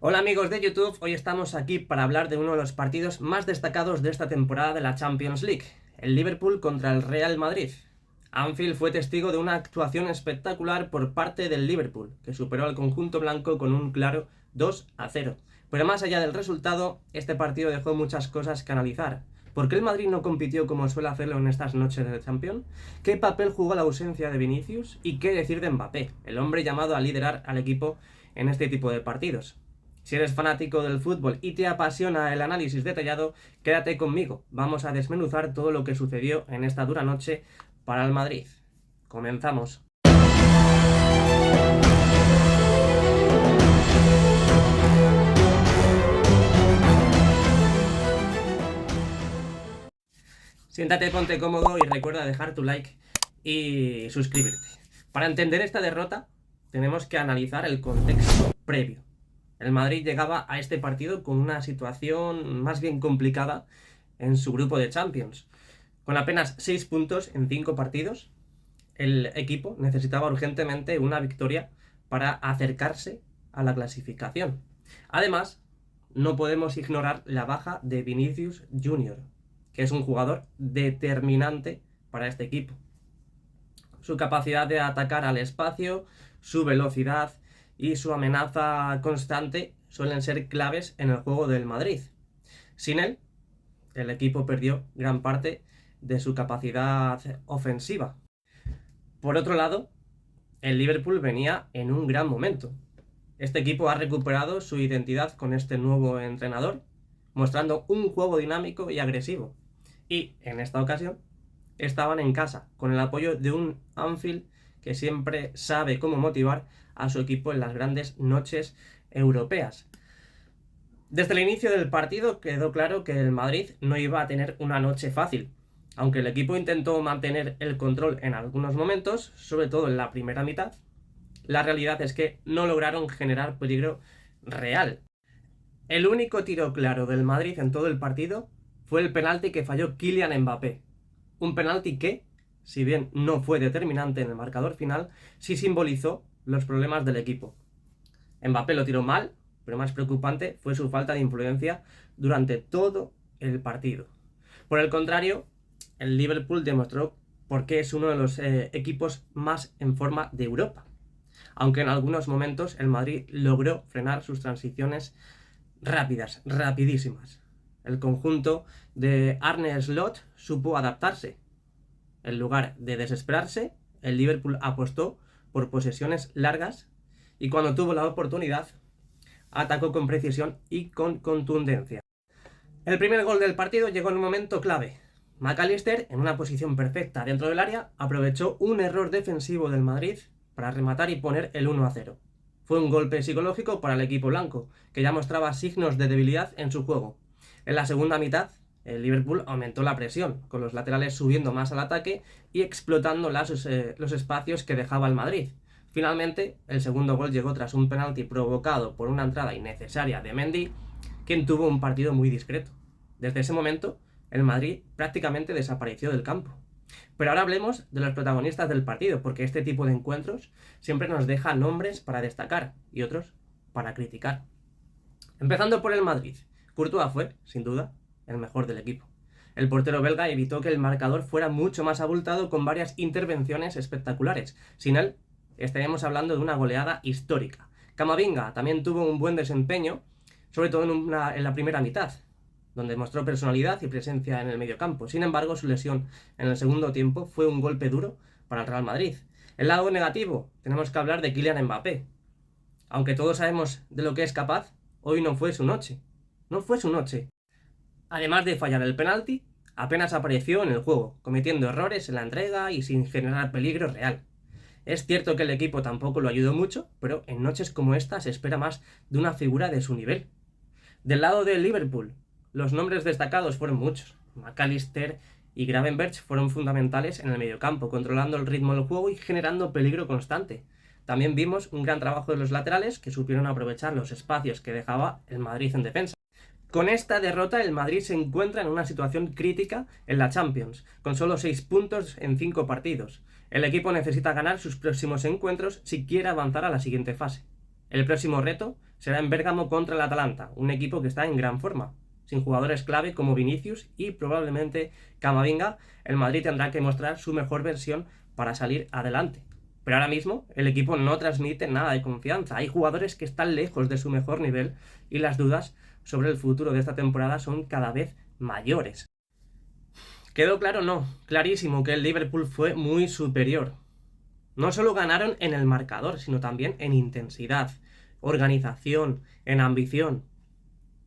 Hola amigos de YouTube, hoy estamos aquí para hablar de uno de los partidos más destacados de esta temporada de la Champions League, el Liverpool contra el Real Madrid. Anfield fue testigo de una actuación espectacular por parte del Liverpool, que superó al conjunto blanco con un claro 2-0. Pero más allá del resultado, este partido dejó muchas cosas que analizar. ¿Por qué el Madrid no compitió como suele hacerlo en estas noches de Champions? ¿Qué papel jugó la ausencia de Vinicius? ¿Y qué decir de Mbappé, el hombre llamado a liderar al equipo en este tipo de partidos? Si eres fanático del fútbol y te apasiona el análisis detallado, quédate conmigo. Vamos a desmenuzar todo lo que sucedió en esta dura noche para el Madrid. Comenzamos. Siéntate, ponte cómodo y recuerda dejar tu like y suscribirte. Para entender esta derrota, tenemos que analizar el contexto previo. El Madrid llegaba a este partido con una situación más bien complicada en su grupo de Champions. Con apenas 6 puntos en 5 partidos, el equipo necesitaba urgentemente una victoria para acercarse a la clasificación. Además, no podemos ignorar la baja de Vinicius Junior, que es un jugador determinante para este equipo. Su capacidad de atacar al espacio, su velocidad y su amenaza constante suelen ser claves en el juego del Madrid. Sin él, el equipo perdió gran parte de su capacidad ofensiva. Por otro lado, el Liverpool venía en un gran momento. Este equipo ha recuperado su identidad con este nuevo entrenador, mostrando un juego dinámico y agresivo. Y, en esta ocasión, estaban en casa, con el apoyo de un Anfield que siempre sabe cómo motivar a su equipo en las grandes noches europeas. Desde el inicio del partido quedó claro que el Madrid no iba a tener una noche fácil. Aunque el equipo intentó mantener el control en algunos momentos, sobre todo en la primera mitad, la realidad es que no lograron generar peligro real. El único tiro claro del Madrid en todo el partido fue el penalti que falló Kylian Mbappé. Un penalti que, si bien no fue determinante en el marcador final, sí simbolizó los problemas del equipo. Mbappé lo tiró mal, pero más preocupante fue su falta de influencia durante todo el partido. Por el contrario, el Liverpool demostró por qué es uno de los equipos más en forma de Europa. Aunque en algunos momentos el Madrid logró frenar sus transiciones rápidas, rapidísimas. El conjunto de Arne Slot supo adaptarse. En lugar de desesperarse, el Liverpool apostó por posesiones largas y cuando tuvo la oportunidad, atacó con precisión y con contundencia. El primer gol del partido llegó en un momento clave. McAllister, en una posición perfecta dentro del área, aprovechó un error defensivo del Madrid para rematar y poner el 1-0. Fue un golpe psicológico para el equipo blanco, que ya mostraba signos de debilidad en su juego. En la segunda mitad, el Liverpool aumentó la presión, con los laterales subiendo más al ataque y explotando los espacios que dejaba el Madrid. Finalmente, el segundo gol llegó tras un penalti provocado por una entrada innecesaria de Mendy, quien tuvo un partido muy discreto. Desde ese momento, el Madrid prácticamente desapareció del campo. Pero ahora hablemos de los protagonistas del partido, porque este tipo de encuentros siempre nos deja nombres para destacar y otros para criticar. Empezando por el Madrid, Courtois fue, sin duda, el mejor del equipo. El portero belga evitó que el marcador fuera mucho más abultado con varias intervenciones espectaculares. Sin él, estaríamos hablando de una goleada histórica. Camavinga también tuvo un buen desempeño, sobre todo en la primera mitad, donde mostró personalidad y presencia en el mediocampo. Sin embargo, su lesión en el segundo tiempo fue un golpe duro para el Real Madrid. El lado negativo, tenemos que hablar de Kylian Mbappé. Aunque todos sabemos de lo que es capaz, hoy no fue su noche. No fue su noche. Además de fallar el penalti, apenas apareció en el juego, cometiendo errores en la entrega y sin generar peligro real. Es cierto que el equipo tampoco lo ayudó mucho, pero en noches como esta se espera más de una figura de su nivel. Del lado del Liverpool, los nombres destacados fueron muchos. McAllister y Gravenberch fueron fundamentales en el mediocampo, controlando el ritmo del juego y generando peligro constante. También vimos un gran trabajo de los laterales, que supieron aprovechar los espacios que dejaba el Madrid en defensa. Con esta derrota, el Madrid se encuentra en una situación crítica en la Champions, con solo 6 puntos en 5 partidos. El equipo necesita ganar sus próximos encuentros si quiere avanzar a la siguiente fase. El próximo reto será en Bérgamo contra el Atalanta, un equipo que está en gran forma. Sin jugadores clave como Vinicius y probablemente Camavinga, el Madrid tendrá que mostrar su mejor versión para salir adelante. Pero ahora mismo el equipo no transmite nada de confianza. Hay jugadores que están lejos de su mejor nivel y las dudas sobre el futuro de esta temporada son cada vez mayores. ¿Quedó claro? No. Clarísimo que el Liverpool fue muy superior. No solo ganaron en el marcador, sino también en intensidad, organización, en ambición.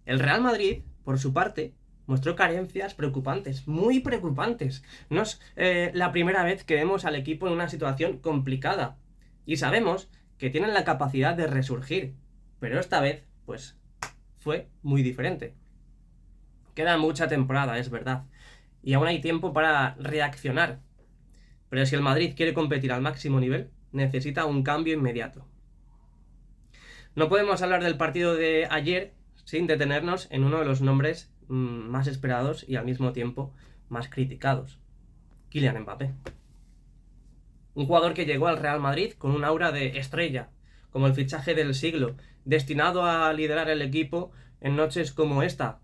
El Real Madrid, por su parte, mostró carencias preocupantes, muy preocupantes. No es la primera vez que vemos al equipo en una situación complicada. Y sabemos que tienen la capacidad de resurgir. Pero esta vez, pues, fue muy diferente. Queda mucha temporada, es verdad. Y aún hay tiempo para reaccionar. Pero si el Madrid quiere competir al máximo nivel, necesita un cambio inmediato. No podemos hablar del partido de ayer sin detenernos en uno de los nombres más esperados y al mismo tiempo más criticados. Kylian Mbappé. Un jugador que llegó al Real Madrid con un aura de estrella, como el fichaje del siglo, destinado a liderar el equipo en noches como esta.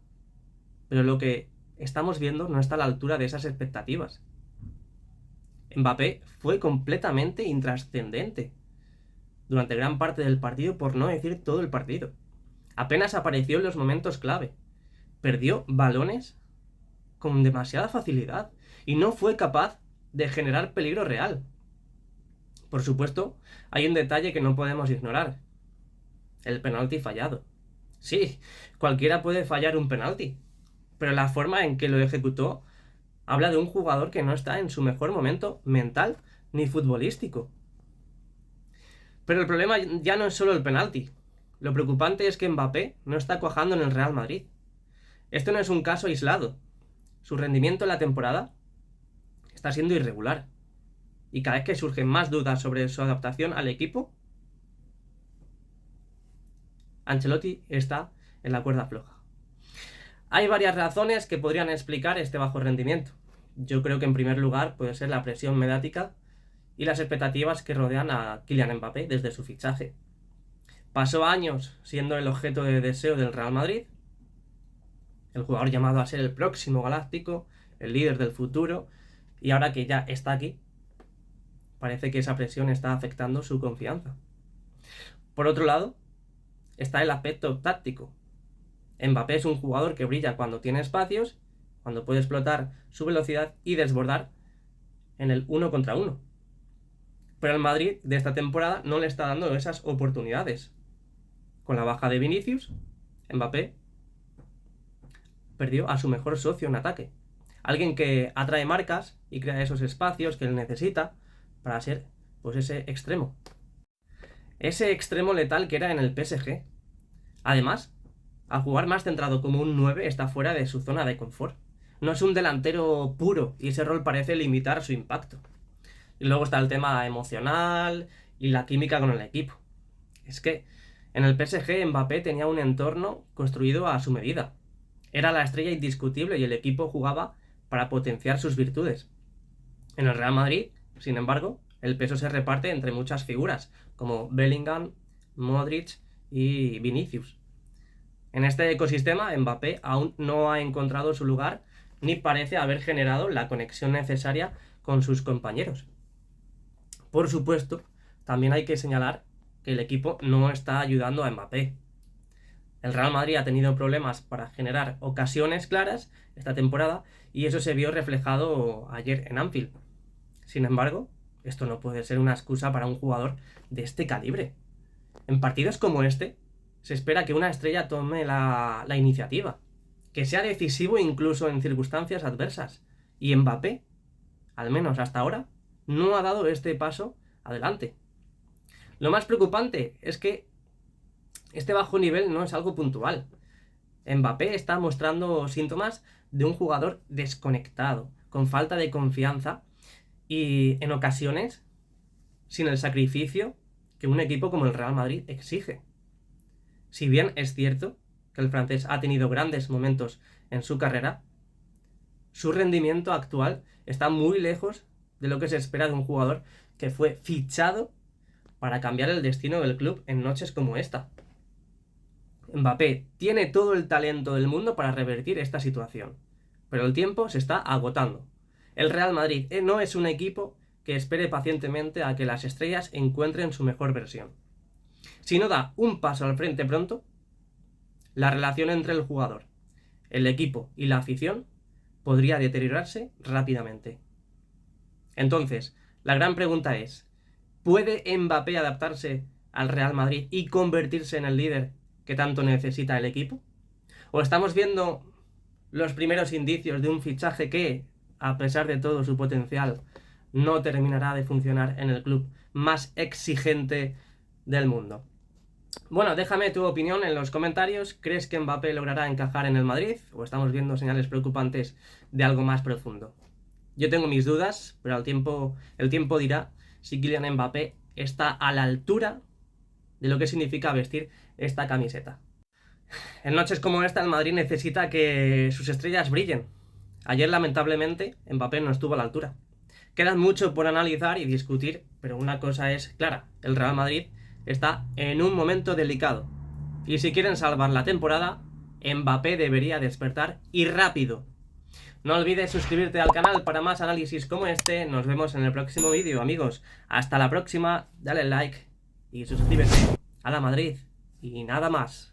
Pero lo que estamos viendo no está a la altura de esas expectativas. Mbappé fue completamente intrascendente durante gran parte del partido, por no decir todo el partido. Apenas apareció en los momentos clave. Perdió balones con demasiada facilidad y no fue capaz de generar peligro real. Por supuesto, hay un detalle que no podemos ignorar. El penalti fallado. Sí, cualquiera puede fallar un penalti, pero la forma en que lo ejecutó habla de un jugador que no está en su mejor momento mental ni futbolístico. Pero el problema ya no es solo el penalti. Lo preocupante es que Mbappé no está cuajando en el Real Madrid. Esto no es un caso aislado. Su rendimiento en la temporada está siendo irregular. Y cada vez que surgen más dudas sobre su adaptación al equipo, Ancelotti está en la cuerda floja. Hay varias razones que podrían explicar este bajo rendimiento. Yo creo que en primer lugar puede ser la presión mediática y las expectativas que rodean a Kylian Mbappé desde su fichaje. Pasó años siendo el objeto de deseo del Real Madrid, el jugador llamado a ser el próximo galáctico, el líder del futuro, y ahora que ya está aquí, parece que esa presión está afectando su confianza. Por otro lado, está el aspecto táctico. Mbappé es un jugador que brilla cuando tiene espacios, cuando puede explotar su velocidad y desbordar en el 1 contra 1. Pero el Madrid de esta temporada no le está dando esas oportunidades. Con la baja de Vinicius, Mbappé perdió a su mejor socio en ataque. Alguien que atrae marcas y crea esos espacios que él necesita para ser, pues, ese extremo. Ese extremo letal que era en el PSG. Además, al jugar más centrado como un 9 está fuera de su zona de confort. No es un delantero puro y ese rol parece limitar su impacto. Y luego está el tema emocional y la química con el equipo. Es que en el PSG Mbappé tenía un entorno construido a su medida. Era la estrella indiscutible y el equipo jugaba para potenciar sus virtudes. En el Real Madrid, sin embargo, el peso se reparte entre muchas figuras, como Bellingham, Modric y Vinicius. En este ecosistema, Mbappé aún no ha encontrado su lugar ni parece haber generado la conexión necesaria con sus compañeros. Por supuesto, también hay que señalar que el equipo no está ayudando a Mbappé. El Real Madrid ha tenido problemas para generar ocasiones claras esta temporada y eso se vio reflejado ayer en Anfield. Sin embargo, esto no puede ser una excusa para un jugador de este calibre. En partidos como este, se espera que una estrella tome la iniciativa, que sea decisivo incluso en circunstancias adversas. Y Mbappé, al menos hasta ahora, no ha dado este paso adelante. Lo más preocupante es que este bajo nivel no es algo puntual. Mbappé está mostrando síntomas de un jugador desconectado, con falta de confianza y en ocasiones sin el sacrificio que un equipo como el Real Madrid exige. Si bien es cierto que el francés ha tenido grandes momentos en su carrera, su rendimiento actual está muy lejos de lo que se espera de un jugador que fue fichado para cambiar el destino del club en noches como esta. Mbappé tiene todo el talento del mundo para revertir esta situación, pero el tiempo se está agotando. El Real Madrid no es un equipo que espere pacientemente a que las estrellas encuentren su mejor versión. Si no da un paso al frente pronto, la relación entre el jugador, el equipo y la afición podría deteriorarse rápidamente. Entonces, la gran pregunta es, ¿puede Mbappé adaptarse al Real Madrid y convertirse en el líder que tanto necesita el equipo? ¿O estamos viendo los primeros indicios de un fichaje que, a pesar de todo su potencial, no terminará de funcionar en el club más exigente del mundo? Bueno, déjame tu opinión en los comentarios. ¿Crees que Mbappé logrará encajar en el Madrid? ¿O estamos viendo señales preocupantes de algo más profundo? Yo tengo mis dudas, pero el tiempo dirá si Kylian Mbappé está a la altura de lo que significa vestir esta camiseta. En noches como esta, el Madrid necesita que sus estrellas brillen. Ayer, lamentablemente, Mbappé no estuvo a la altura. Queda mucho por analizar y discutir, pero una cosa es clara: el Real Madrid está en un momento delicado. Y si quieren salvar la temporada, Mbappé debería despertar y rápido. No olvides suscribirte al canal para más análisis como este. Nos vemos en el próximo vídeo, amigos. Hasta la próxima, dale like y suscríbete a la Madrid. Y nada más.